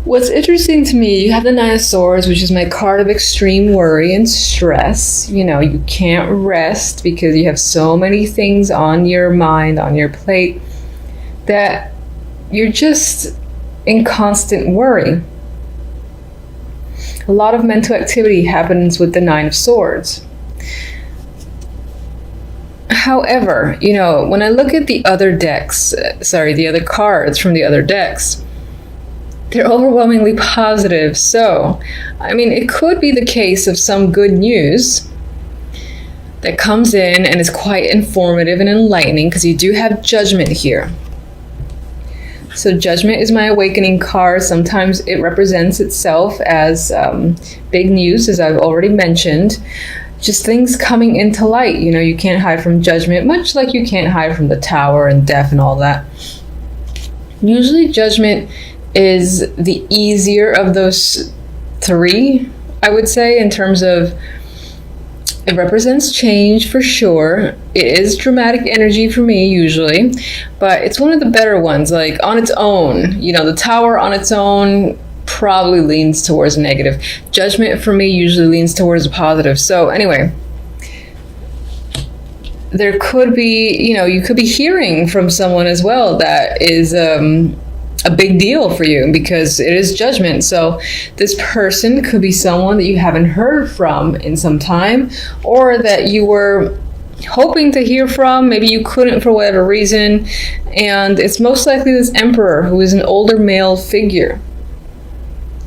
What's interesting to me, you have the Nine of Swords, which is my card of extreme worry and stress. You know, you can't rest because you have so many things on your mind, on your plate, that you're just in constant worry. A lot of mental activity happens with the Nine of Swords. However, you know, when I look at the other the other cards from the other decks, they're overwhelmingly positive. So, I mean, it could be the case of some good news that comes in and is quite informative and enlightening, because you do have Judgment here. So Judgment is my awakening card. Sometimes it represents itself as big news, as I've already mentioned. Just things coming into light. You know, you can't hide from Judgment, much like you can't hide from the Tower and Death and all that. Usually Judgment is the easier of those three, I would say, in terms of it represents change for sure. It is dramatic energy for me usually, but it's one of the better ones. Like on its own, you know, the Tower on its own probably leans towards negative. Judgment for me usually leans towards positive. So anyway, there could be, you know, you could be hearing from someone as well that is a big deal for you, because it is Judgment. So this person could be someone that you haven't heard from in some time, or that you were hoping to hear from. Maybe you couldn't for whatever reason, and it's most likely this Emperor, who is an older male figure.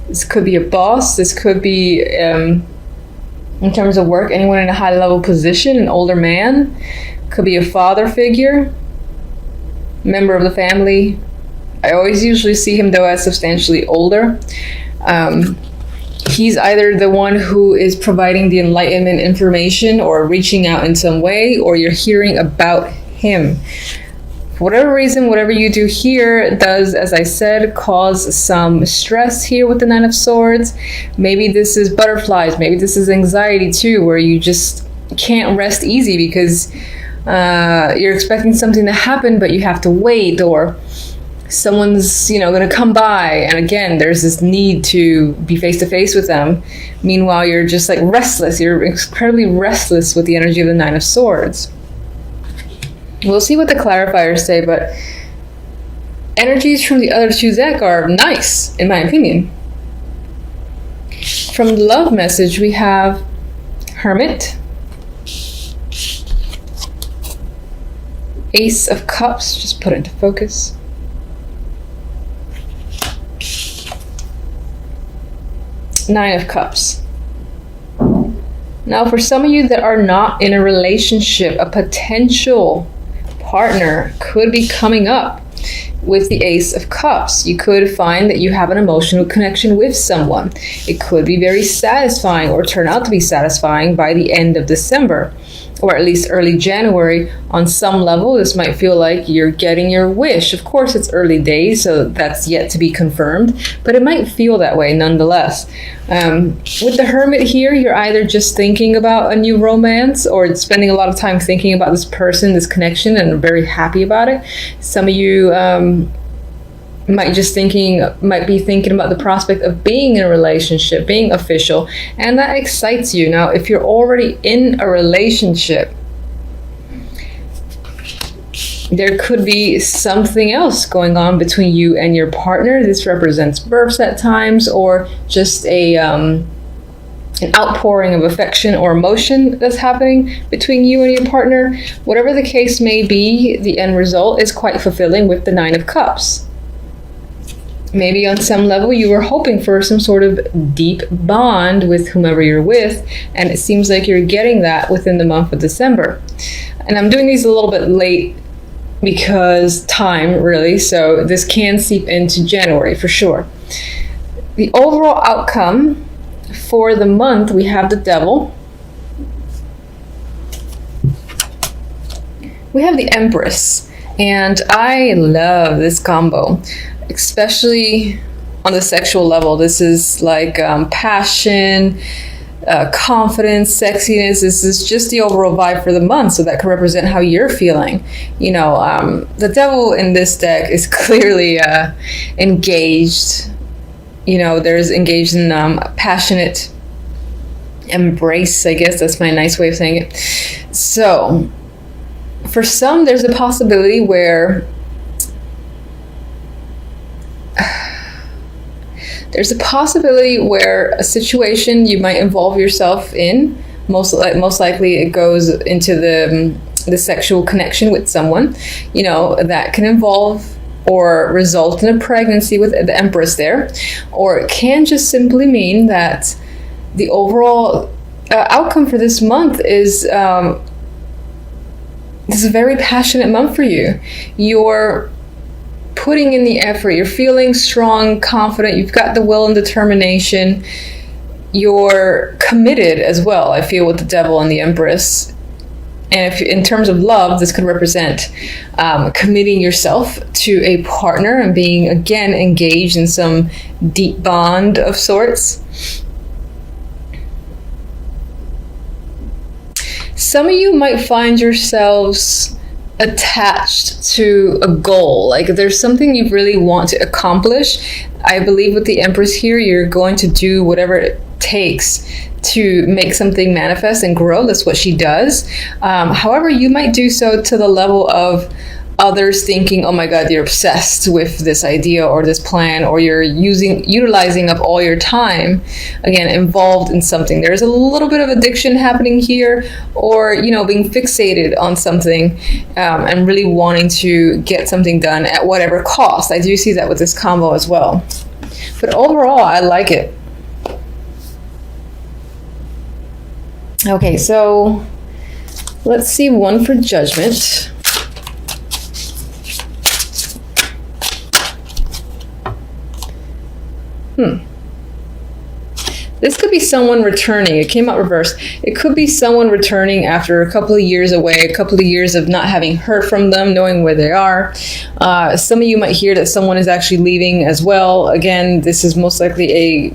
This could be a boss. This could be, in terms of work, anyone in a high level position, an older man. Could be a father figure, member of the family. I always usually see him, though, as substantially older. He's either the one who is providing the enlightenment information or reaching out in some way, or you're hearing about him. For whatever reason, whatever you do here does, as I said, cause some stress here with the Nine of Swords. Maybe this is butterflies. Maybe this is anxiety too, where you just can't rest easy because you're expecting something to happen, but you have to wait, or someone's, you know, going to come by, and again, there's this need to be face to face with them. Meanwhile, you're just like restless. You're incredibly restless with the energy of the Nine of Swords. We'll see what the clarifiers say, but energies from the other two decks are nice, in my opinion. From the love message, we have Hermit, Ace of Cups, just put it into focus, Nine of Cups. Now, for some of you that are not in a relationship, a potential partner could be coming up with the Ace of Cups. You could find that you have an emotional connection with someone. It could be very satisfying, or turn out to be satisfying by the end of December, or at least early January. On some level, this might feel like you're getting your wish. Of course, it's early days, so that's yet to be confirmed, but it might feel that way nonetheless. With the Hermit here, you're either just thinking about a new romance, or spending a lot of time thinking about this person, this connection, and are very happy about it. Some of you might be thinking about the prospect of being in a relationship, being official, and that excites you. Now, if you're already in a relationship, there could be something else going on between you and your partner. This represents births at times, or just an outpouring of affection or emotion that's happening between you and your partner. Whatever the case may be, the end result is quite fulfilling with the Nine of Cups. Maybe on some level you were hoping for some sort of deep bond with whomever you're with, and it seems like you're getting that within the month of December. And I'm doing these a little bit late because time, really, so this can seep into January for sure. The overall outcome for the month, we have the Devil. We have the Empress, and I love this combo, especially on the sexual level. This is like passion, confidence, sexiness. This is just the overall vibe for the month, so that can represent how you're feeling. You know, the Devil in this deck is clearly engaged there's engaged in passionate embrace, I guess that's my nice way of saying it. So for some, there's a possibility where a situation you might involve yourself in, most likely it goes into the sexual connection with someone, that can involve or result in a pregnancy with the Empress there, or it can just simply mean that the overall outcome for this month is this is a very passionate month for you. You're putting in the effort, you're feeling strong, confident, you've got the will and determination, you're committed as well, I feel, with the Devil and the Empress. And if in terms of love, this could represent committing yourself to a partner and being, again, engaged in some deep bond of sorts. Some of you might find yourselves attached to a goal, like there's something you really want to accomplish. I believe with the Empress here, you're going to do whatever it takes to make something manifest and grow. That's what she does. However, you might do so to the level of others thinking, oh my God, you're obsessed with this idea or this plan, or you're utilizing up all your time, again, involved in something. There's a little bit of addiction happening here, or, being fixated on something and really wanting to get something done at whatever cost. I do see that with this combo as well. But overall, I like it. Okay, so let's see one for Judgment. This could be someone returning. It came out reversed. It could be someone returning after a couple of years away, a couple of years of not having heard from them, knowing where they are. Some of you might hear that someone is actually leaving as well. Again, this is most likely a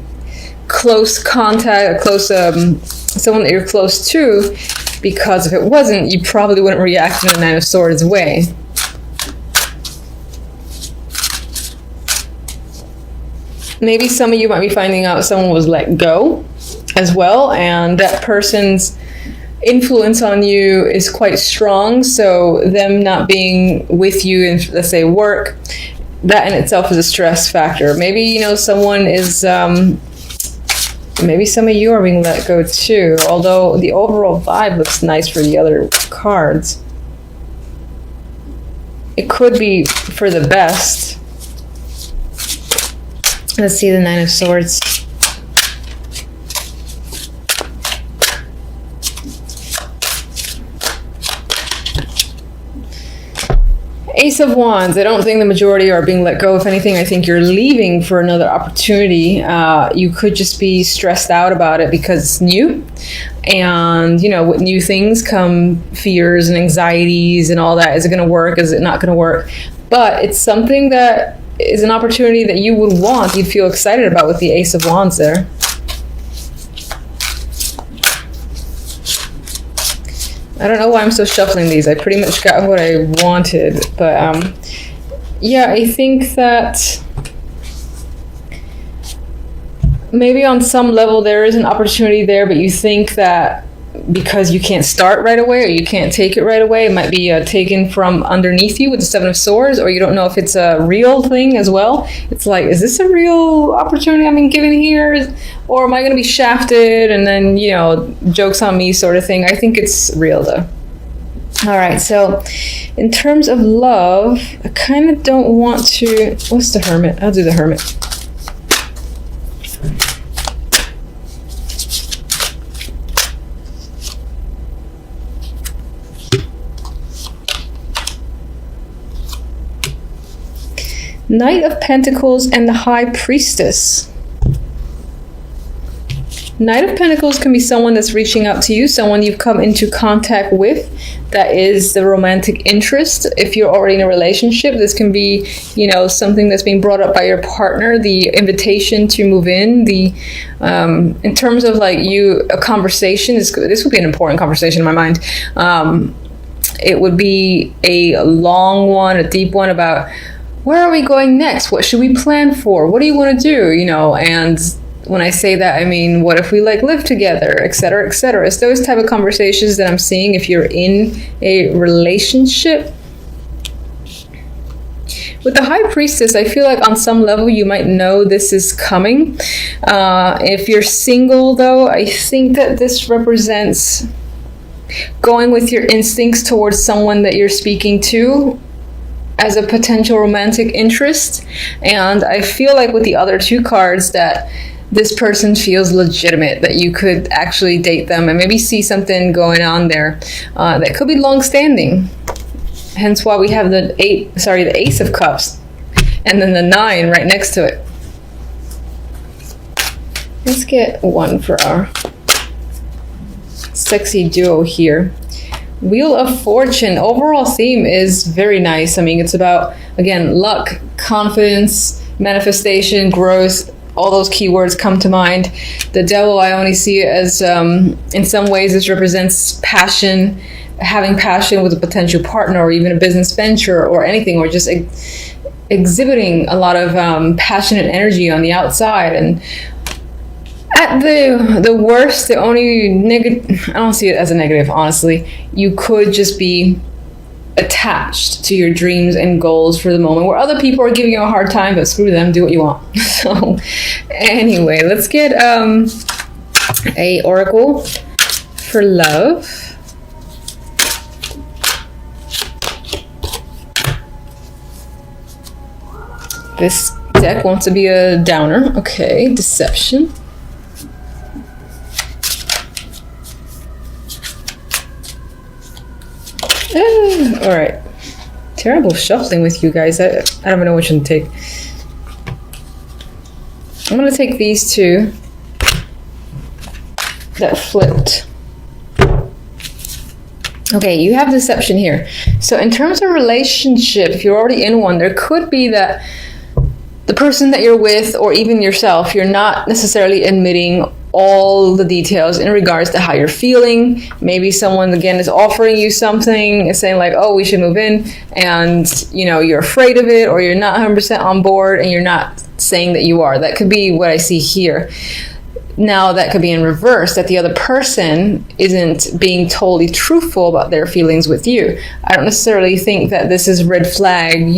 close contact, someone that you're close to, because if it wasn't, you probably wouldn't react in the Nine of Swords way. Maybe some of you might be finding out someone was let go as well, and that person's influence on you is quite strong, so them not being with you in, let's say, work, that in itself is a stress factor. Maybe, someone is, maybe some of you are being let go too, although the overall vibe looks nice for the other cards. It could be for the best. Let's see the Nine of Swords. Ace of Wands. I don't think the majority are being let go. If anything, I think you're leaving for another opportunity. You could just be stressed out about it because it's new. And, with new things come fears and anxieties and all that. Is it going to work? Is it not going to work? But it's something that is an opportunity that you would want, you'd feel excited about with the Ace of Wands there. I don't know why I'm still shuffling these. I pretty much got what I wanted, but yeah, I think that maybe on some level there is an opportunity there, but you think that because you can't start right away or you can't take it right away, it might be taken from underneath you with the Seven of Swords, or you don't know if it's a real thing as well. It's like, is this a real opportunity I'm being given here? Or am I going to be shafted and then, joke's on me sort of thing? I think it's real though. All right, so in terms of love, I kind of don't want to... What's the Hermit? I'll do the Hermit. Knight of Pentacles and the High Priestess. Knight of Pentacles can be someone that's reaching out to you, someone you've come into contact with. That is the romantic interest. If you're already in a relationship, this can be, something that's being brought up by your partner, the invitation to move in. In terms of a conversation, this would be an important conversation in my mind. It would be a long one, a deep one about where are we going next? What should we plan for? What do you want to do? And when I say that, I mean, what if we live together, etc., etc. It's those type of conversations that I'm seeing if you're in a relationship. With the High Priestess, I feel like on some level you might know this is coming. If you're single, though, I think that this represents going with your instincts towards someone that you're speaking to as a potential romantic interest. And I feel like with the other two cards that this person feels legitimate, that you could actually date them and maybe see something going on there that could be long-standing. Hence why we have the Ace of Cups and then the 9 right next to it. Let's get one for our sexy duo here. Wheel of Fortune. Overall theme is very nice. I mean, it's about, again, luck, confidence, manifestation, growth. All those keywords come to mind. The Devil, I only see it as, in some ways, this represents passion, having passion with a potential partner or even a business venture or anything, or just exhibiting a lot of passionate energy on the outside. And at the worst, the only negative, I don't see it as a negative, honestly. You could just be attached to your dreams and goals for the moment, where other people are giving you a hard time, but screw them, do what you want. So anyway, let's get a oracle for love. This deck wants to be a downer. Okay, deception. All right. Terrible shuffling with you guys. I don't even know which one to take. I'm going to take these two that flipped. Okay, you have deception here. So in terms of relationship, if you're already in one, there could be that the person that you're with, or even yourself, you're not necessarily admitting all the details in regards to how you're feeling. Maybe someone, again, is offering you something, is saying like, oh, we should move in, and you're afraid of it, or you're not 100% on board, and you're not saying that you are. That could be what I see here. Now, that could be in reverse, that the other person isn't being totally truthful about their feelings with you. I don't necessarily think that this is red flag,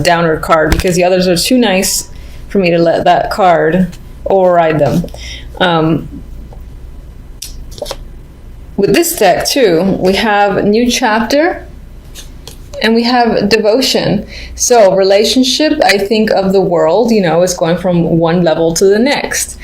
downer card, because the others are too nice for me to let that card override them. With this deck too, we have New Chapter and we have Devotion. So relationship, I think of the world, is going from one level to the next.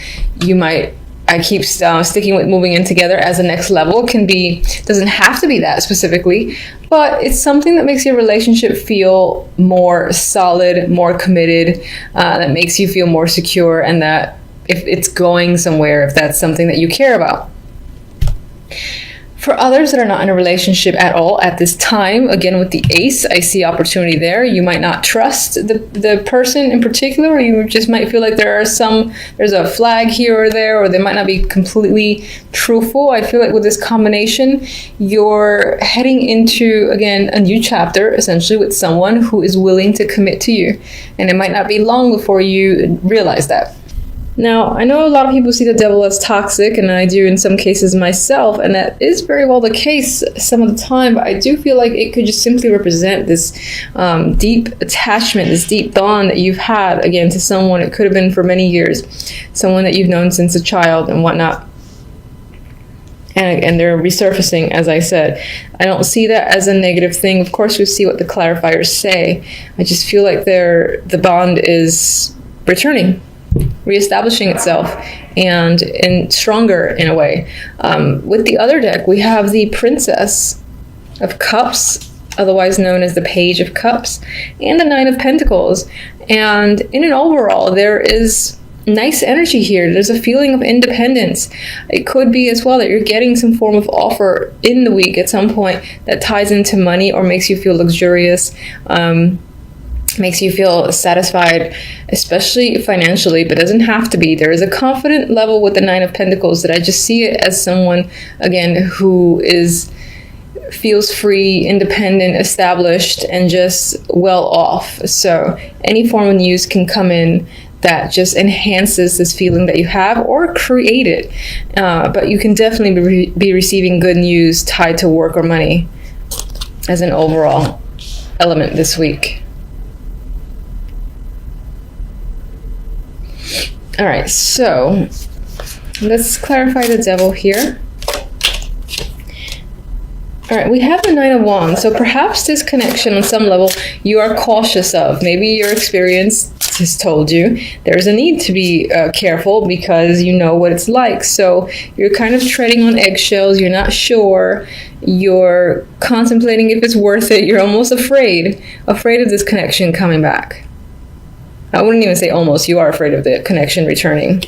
I keep sticking with moving in together as the next level. Doesn't have to be that specifically, but it's something that makes your relationship feel more solid, more committed, that makes you feel more secure, and that if it's going somewhere, if that's something that you care about. For others that are not in a relationship at all at this time, again with the Ace, I see opportunity there. You might not trust the person in particular, or you just might feel like there's a flag here or there, or they might not be completely truthful. I feel like with this combination, you're heading into, again, a new chapter, essentially with someone who is willing to commit to you. And it might not be long before you realize that. Now, I know a lot of people see the Devil as toxic, and I do in some cases myself, and that is very well the case some of the time, but I do feel like it could just simply represent this deep attachment, this deep bond that you've had, again, to someone. It could have been for many years, someone that you've known since a child and whatnot. And they're resurfacing, as I said. I don't see that as a negative thing. Of course, we see what the clarifiers say. I just feel like the bond is returning, reestablishing itself, and stronger in a way. With the other deck, we have the Princess of Cups, otherwise known as the Page of Cups, and the Nine of Pentacles. And in an overall, there is nice energy here. There's a feeling of independence. It could be as well that you're getting some form of offer in the week at some point that ties into money or makes you feel luxurious, makes you feel satisfied, especially financially, but doesn't have to be. There is a confident level with the Nine of Pentacles that I just see it as someone, again, who is feels free, independent, established, and just well off. So any form of news can come in that just enhances this feeling that you have, or create it. But you can definitely be receiving good news tied to work or money as an overall element this week. All right, so let's clarify the devil here. All right, we have the Nine of Wands. So perhaps this connection on some level you are cautious of. Maybe your experience has told you there's a need to be careful because you know what it's like. So you're kind of treading on eggshells. You're not sure. You're contemplating if it's worth it. You're almost afraid of this connection coming back. I wouldn't even say almost. You are afraid of the connection returning.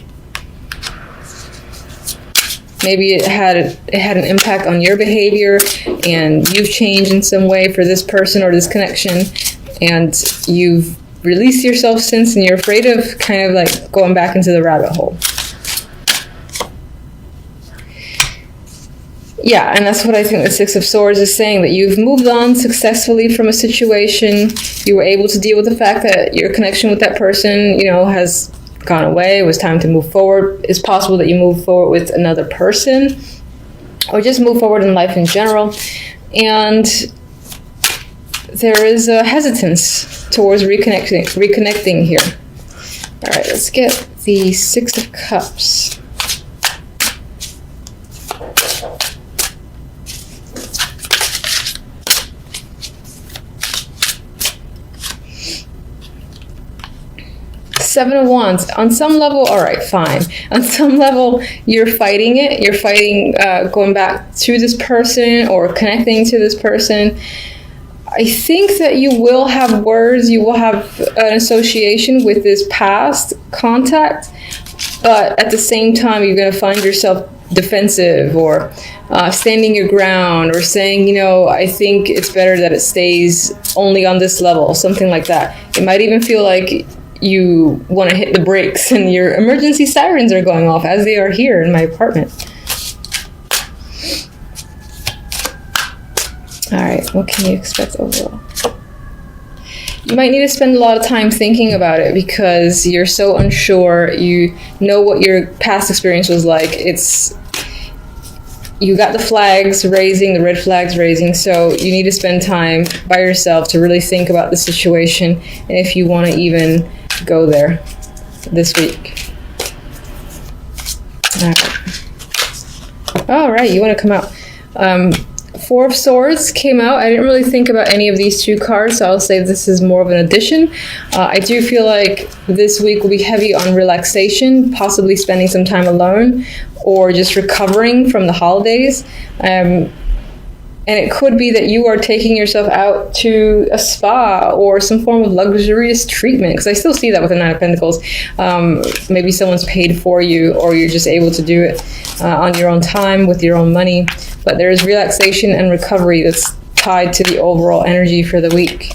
Maybe it had an impact on your behavior, and you've changed in some way for this person or this connection, and you've released yourself since, and you're afraid of kind of like going back into the rabbit hole. Yeah, and that's what I think the Six of Swords is saying, that you've moved on successfully from a situation. You were able to deal with the fact that your connection with that person, has gone away. It was time to move forward. It's possible that you move forward with another person, or just move forward in life in general. And there is a hesitance towards reconnecting here. All right, let's get the Six of Cups. Seven of Wands. On some level, all right, fine. On some level, you're fighting it. You're fighting going back to this person or connecting to this person. I think that you will have words. You will have an association with this past contact. But at the same time, you're going to find yourself defensive, or standing your ground, or saying, I think it's better that it stays only on this level, something like that. It might even feel like you want to hit the brakes and your emergency sirens are going off, as they are here in my apartment. All right, what can you expect overall? You might need to spend a lot of time thinking about it because you're so unsure. You know what your past experience was like. You got the flags raising, the red flags raising, so you need to spend time by yourself to really think about the situation, and if you want to even go there this week. All right, you want to come out. Four of Swords came out. I didn't really think about any of these two cards, so I'll say this is more of an addition. I do feel like this week will be heavy on relaxation, possibly spending some time alone, or just recovering from the holidays. And it could be that you are taking yourself out to a spa or some form of luxurious treatment, because I still see that with the Nine of Pentacles. Maybe someone's paid for you, or you're just able to do it on your own time with your own money. But there is relaxation and recovery that's tied to the overall energy for the week.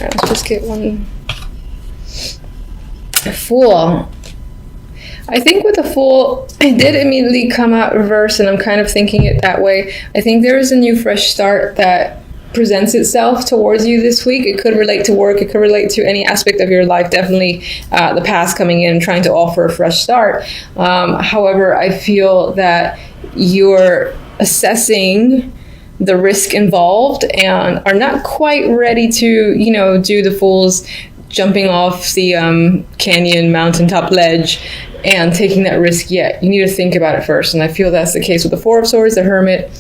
All right, let's just get one. A Fool. I think with the Fool, it did immediately come out reverse, and I'm kind of thinking it that way. I think there is a new fresh start that presents itself towards you this week. It could relate to work. It could relate to any aspect of your life. Definitely the past coming in, trying to offer a fresh start. However, I feel that you're assessing the risk involved and are not quite ready to, do the Fool's jumping off the canyon mountaintop ledge and taking that risk yet. You need to think about it first. And I feel that's the case with the Four of Swords, the Hermit,